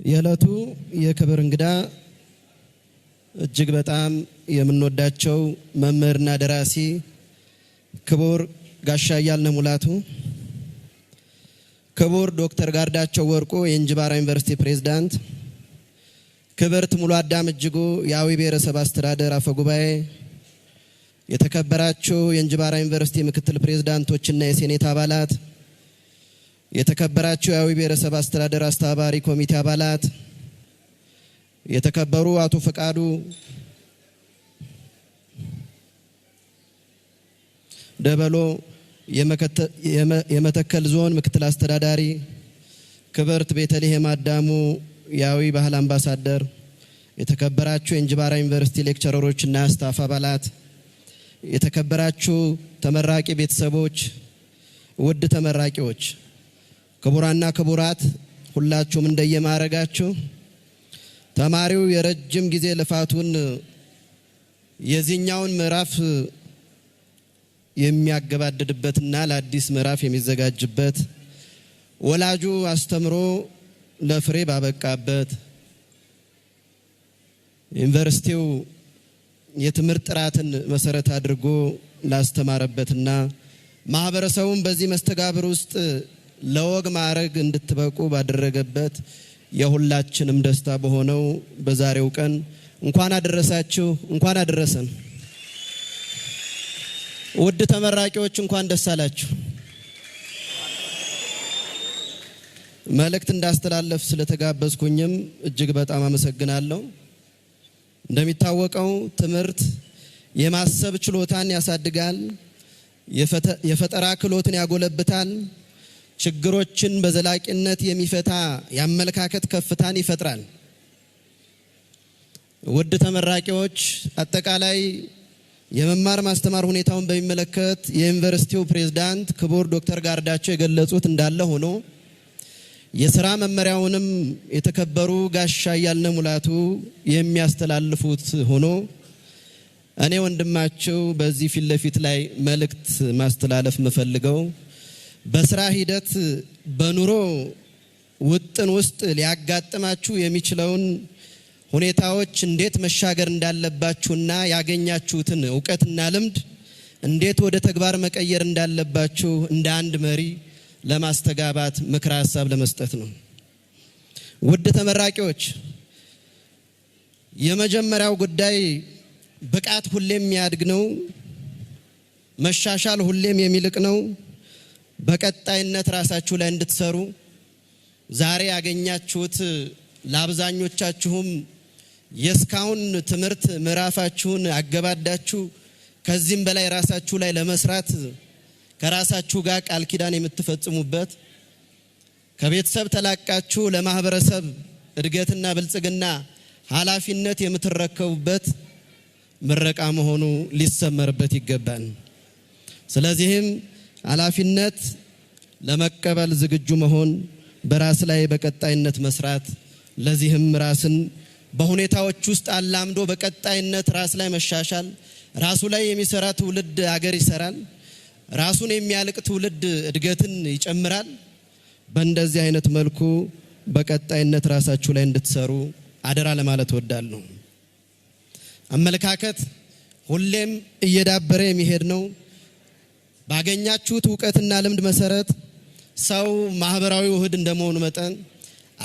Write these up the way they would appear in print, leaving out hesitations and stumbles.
የዕለቱ የክብር እንግዳ እጅግ በጣም የምንወዳቸው መምህርና ደራሲ ክቡር ጋሻ አያልነህ ሙላቱ፣ ክቡር ዶክተር ጋርዳቸው ወርቁ የእንጅባራ ዩኒቨርሲቲ ፕሬዝዳንት፣ ክብርት ሙሉ አዳም እጅጉ የአዊ ብሔረሰብ አስተዳደር አፈጉባኤ፣ የተከበራችሁ የእንጅባራ ዩኒቨርሲቲ ምክትል ፕሬዝዳንቶችና የሴኔት አባላት፣ የተከበራችሁ የአዊ ብሔረሰብ አስተዳደር አስተባባሪ ኮሚቴ አባላት፣ የተከበሩ አቶ ፈቃዱ ደበሎ የመተከል ዞን ምክትል አስተዳዳሪ፣ ክብርት ቤተልሔም አዳሙ የአዊ ባህል አምባሳደር፣ የተከበራችሁ የእንጅባራ ዩኒቨርሲቲ ሌክቸረሮችና ስታፍ አባላት፣ የተከበራችሁ ተመራቂ ቤተሰቦች፣ ውድ ተመራቂዎች፣ ክቡራና ክቡራት ሁላችሁም እንደየማረጋችሁ ተማሪው የረጅም ጊዜ ልፋቱን የዚህኛውን ምዕራፍ የሚያገባድድበትና ለአዲስ ምዕራፍ የሚዘጋጅበት ወላጁ አስተምሮ ለፍሬ ባበቃበት ዩኒቨርሲቲው የትምህርት ጥራትን መሰረት አድርጎ ላስተማረበትና ማህበረሰቡን በዚህ መስተጋብር ውስጥ ለወግ ማዕረግ እንድትበቁ ባደረገበት የሁላችንም ደስታ በሆነው በዛሬው ቀን እንኳን አደረሳችሁ፣ እንኳን አደረሰን። ውድ ተመራቂዎች እንኳን ደስ አላችሁ። መልእክት እንዳስተላለፍ ስለተጋበዝኩኝም እጅግ በጣም አመሰግናለሁ። እንደሚታወቀው ትምህርት የማሰብ ችሎታን ያሳድጋል፣ የፈጠራ ክህሎትን ያጎለብታል፣ ችግሮችን በዘላቂነት የሚፈታ የአመለካከት ከፍታን ይፈጥራል። ውድ ተመራቂዎች አጠቃላይ የመማር ማስተማር ሁኔታውን በሚመለከት የዩኒቨርሲቲው ፕሬዝዳንት ክቡር ዶክተር ጋርዳቸው የገለጹት እንዳለ ሆኖ የሥራ መመሪያውንም የተከበሩ ጋሻ አያልነህ ሙላቱ የሚያስተላልፉት ሆኖ እኔ ወንድማቸው በዚህ ፊት ለፊት ላይ መልእክት ማስተላለፍ መፈልገው በስራ ሂደት በኑሮ ውጥን ውስጥ ሊያጋጥማችሁ የሚችለውን ሁኔታዎች እንዴት መሻገር እንዳለባችሁና ያገኛችሁትን ዕውቀትና ልምድ እንዴት ወደ ተግባር መቀየር እንዳለባችሁ እንደ አንድ መሪ ለማስተጋባት ምክረ ሐሳብ ለመስጠት ነው። ውድ ተመራቂዎች የመጀመሪያው ጉዳይ ብቃት ሁሌም የሚያድግ ነው። መሻሻል ሁሌም የሚልቅ ነው። በቀጣይነት ራሳችሁ ላይ እንድትሰሩ ዛሬ ያገኛችሁት ለአብዛኞቻችሁም የስካውን ትምህርት ምዕራፋችሁን አገባዳችሁ ከዚህም በላይ ራሳችሁ ላይ ለመስራት ከራሳችሁ ጋር ቃል ኪዳን የምትፈጽሙበት ከቤተሰብ ተላቃችሁ ለማህበረሰብ እድገትና ብልጽግና ኃላፊነት የምትረከቡበት ምረቃ መሆኑ ሊሰመርበት ይገባል። ስለዚህም ኃላፊነት ለመቀበል ዝግጁ መሆን፣ በራስ ላይ በቀጣይነት መስራት፣ ለዚህም ራስን በሁኔታዎች ውስጥ አላምዶ በቀጣይነት ራስ ላይ መሻሻል፣ ራሱ ላይ የሚሰራ ትውልድ አገር ይሰራል፣ ራሱን የሚያልቅ ትውልድ እድገትን ይጨምራል። በእንደዚህ አይነት መልኩ በቀጣይነት ራሳችሁ ላይ እንድትሰሩ አደራ ለማለት እወዳለሁ። አመለካከት ሁሌም እየዳበረ የሚሄድ ነው። ባገኛችሁት ዕውቀትና ልምድ መሰረት ሰው ማህበራዊ ውህድ እንደመሆኑ መጠን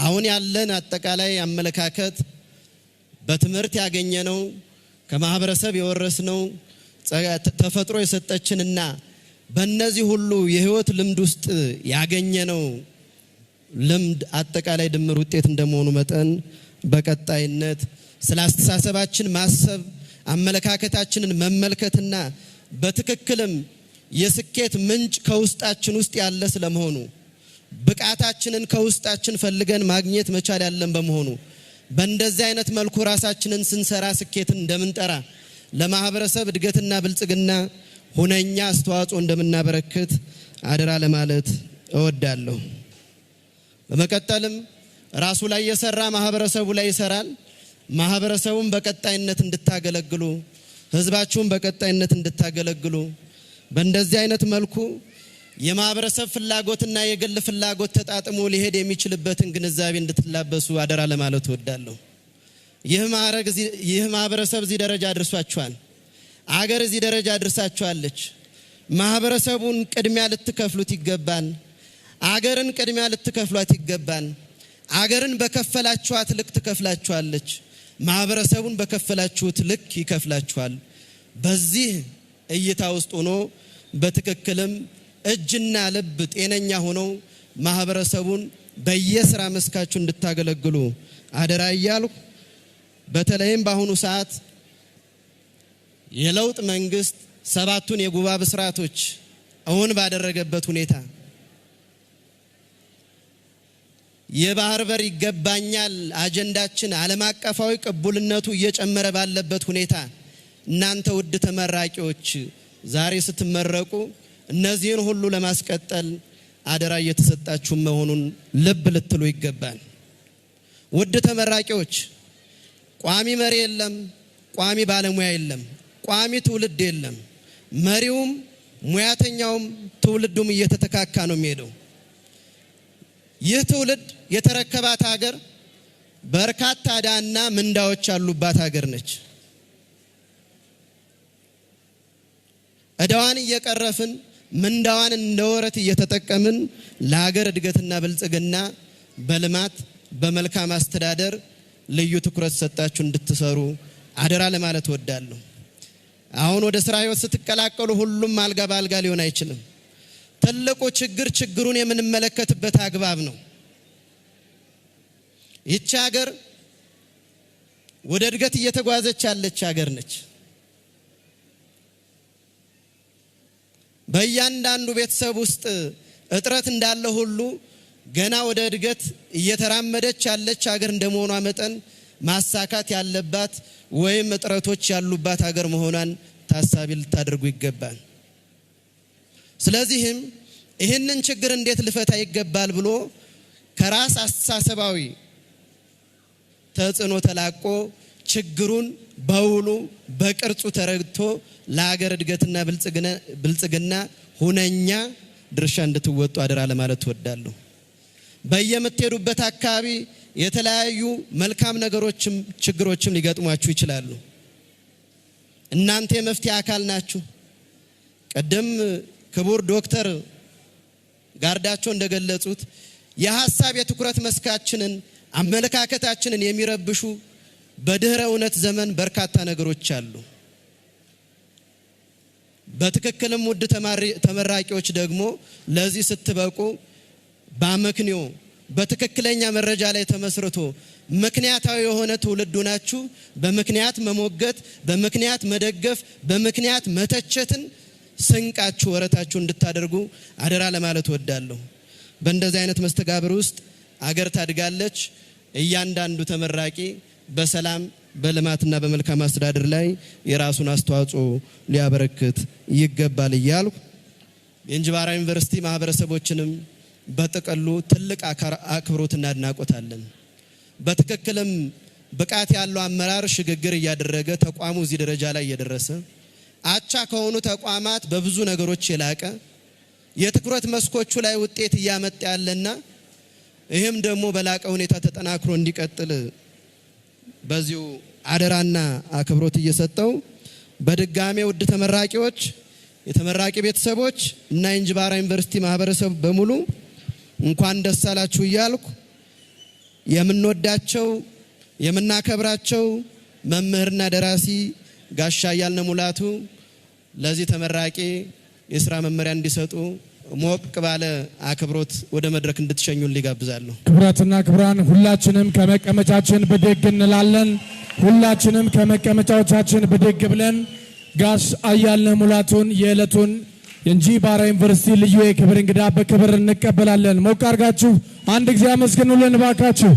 አሁን ያለን አጠቃላይ አመለካከት በትምህርት ያገኘነው ከማህበረሰብ የወረስነው ተፈጥሮ የሰጠችንና በእነዚህ ሁሉ የህይወት ልምድ ውስጥ ያገኘነው ልምድ አጠቃላይ ድምር ውጤት እንደመሆኑ መጠን በቀጣይነት ስለ አስተሳሰባችን ማሰብ፣ አመለካከታችንን መመልከትና በትክክልም የስኬት ምንጭ ከውስጣችን ውስጥ ያለ ስለመሆኑ ብቃታችንን ከውስጣችን ፈልገን ማግኘት መቻል ያለን በመሆኑ በእንደዚህ አይነት መልኩ ራሳችንን ስንሰራ ስኬትን እንደምንጠራ ለማህበረሰብ እድገትና ብልጽግና ሁነኛ አስተዋጽኦ እንደምናበረክት አደራ ለማለት እወዳለሁ። በመቀጠልም ራሱ ላይ የሰራ ማህበረሰቡ ላይ ይሰራል። ማህበረሰቡን በቀጣይነት እንድታገለግሉ፣ ህዝባችሁን በቀጣይነት እንድታገለግሉ በእንደዚህ አይነት መልኩ የማህበረሰብ ፍላጎትና የግል ፍላጎት ተጣጥሞ ሊሄድ የሚችልበትን ግንዛቤ እንድትላበሱ አደራ ለማለት እወዳለሁ። ይህ ማህበረሰብ እዚህ ደረጃ አድርሷችኋል። አገር እዚህ ደረጃ አድርሳችኋለች። ማህበረሰቡን ቅድሚያ ልትከፍሉት ይገባል። አገርን ቅድሚያ ልትከፍሏት ይገባል። አገርን በከፈላችኋት ልክ ትከፍላችኋለች። ማህበረሰቡን በከፈላችሁት ልክ ይከፍላችኋል። በዚህ እይታ ውስጥ ሆኖ በትክክልም እጅና ልብ ጤነኛ ሆነው ማህበረሰቡን በየስራ መስካችሁ እንድታገለግሉ አደራ እያልኩ በተለይም በአሁኑ ሰዓት የለውጥ መንግስት 7ቱን የጉባ ብስራቶች እውን ባደረገበት ሁኔታ የባህር በር ይገባኛል አጀንዳችን ዓለም አቀፋዊ ቅቡልነቱ እየጨመረ ባለበት ሁኔታ እናንተ ውድ ተመራቂዎች ዛሬ ስትመረቁ እነዚህን ሁሉ ለማስቀጠል አደራ እየተሰጣችሁ መሆኑን ልብ ልትሉ ይገባል። ውድ ተመራቂዎች ቋሚ መሪ የለም፣ ቋሚ ባለሙያ የለም፣ ቋሚ ትውልድ የለም። መሪውም ሙያተኛውም ትውልዱም እየተተካካ ነው የሚሄደው። ይህ ትውልድ የተረከባት ሀገር በርካታ ዕዳና ምንዳዎች ያሉባት ሀገር ነች። ዕዳዋን እየቀረፍን ምንዳዋን እንደወረት እየተጠቀምን ለሀገር እድገትና ብልጽግና በልማት በመልካም አስተዳደር ልዩ ትኩረት ሰጣችሁ እንድትሰሩ አደራ ለማለት እወዳለሁ። አሁን ወደ ስራ ህይወት ስትቀላቀሉ ሁሉም አልጋ ባልጋ ሊሆን አይችልም። ትልቁ ችግሩን የምንመለከትበት አግባብ ነው። ይህች ሀገር ወደ እድገት እየተጓዘች ያለች ሀገር ነች። በእያንዳንዱ ቤተሰብ ውስጥ እጥረት እንዳለ ሁሉ ገና ወደ እድገት እየተራመደች ያለች ሀገር እንደመሆኗ መጠን ማሳካት ያለባት ወይም እጥረቶች ያሉባት ሀገር መሆኗን ታሳቢ ልታደርጉ ይገባል። ስለዚህም ይህንን ችግር እንዴት ልፈታ ይገባል ብሎ ከራስ አስተሳሰባዊ ተጽዕኖ ተላቆ ችግሩን በውሉ በቅርጹ ተረድቶ ለሀገር እድገትና ብልጽግና ሁነኛ ድርሻ እንድትወጡ አደራ ለማለት እወዳለሁ። በየምትሄዱበት አካባቢ የተለያዩ መልካም ነገሮችም ችግሮችም ሊገጥሟችሁ ይችላሉ። እናንተ የመፍትሄ አካል ናችሁ። ቀደም ክቡር ዶክተር ጋርዳቸው እንደገለጹት የሐሳብ የትኩረት መስካችንን አመለካከታችንን የሚረብሹ በድህረ እውነት ዘመን በርካታ ነገሮች አሉ። በትክክልም ውድ ተመራቂዎች ደግሞ ለዚህ ስትበቁ በአመክንዮ በትክክለኛ መረጃ ላይ ተመስርቶ ምክንያታዊ የሆነ ትውልድ ናችሁ። በምክንያት መሞገት፣ በምክንያት መደገፍ፣ በምክንያት መተቸትን ስንቃችሁ ወረታችሁ እንድታደርጉ አደራ ለማለት እወዳለሁ። በእንደዚህ አይነት መስተጋብር ውስጥ አገር ታድጋለች። እያንዳንዱ ተመራቂ በሰላም በልማትና በመልካም አስተዳደር ላይ የራሱን አስተዋጽኦ ሊያበረክት ይገባል እያልኩ የእንጅባራ ዩኒቨርሲቲ ማህበረሰቦችንም በጥቅሉ ትልቅ አክብሮትና አድናቆት አለን። በትክክልም ብቃት ያለው አመራር ሽግግር እያደረገ ተቋሙ እዚህ ደረጃ ላይ እየደረሰ አቻ ከሆኑ ተቋማት በብዙ ነገሮች የላቀ የትኩረት መስኮቹ ላይ ውጤት እያመጣ ያለና ይህም ደግሞ በላቀ ሁኔታ ተጠናክሮ እንዲቀጥል በዚሁ አደራና አክብሮት እየሰጠው በድጋሜ ውድ ተመራቂዎች፣ የተመራቂ ቤተሰቦች እና የእንጅባራ ዩኒቨርሲቲ ማህበረሰብ በሙሉ እንኳን ደስ አላችሁ እያልኩ የምንወዳቸው የምናከብራቸው መምህርና ደራሲ ጋሻ ያልነ ሙላቱ ለዚህ ተመራቂ የሥራ መመሪያ እንዲሰጡ ሞቅ ባለ አክብሮት ወደ መድረክ እንድትሸኙን ሊጋብዛለሁ። ክብራትና ክብራን ሁላችንም ከመቀመጫችን ብድግ እንላለን። ሁላችንም ከመቀመጫዎቻችን ብድግ ብለን ጋሽ አያልነ ሙላቱን የዕለቱን የእንጅባራ ዩኒቨርሲቲ ልዩ የክብር እንግዳ በክብር እንቀበላለን። ሞቅ አድርጋችሁ አንድ ጊዜ አመስግኑልን ባካችሁ።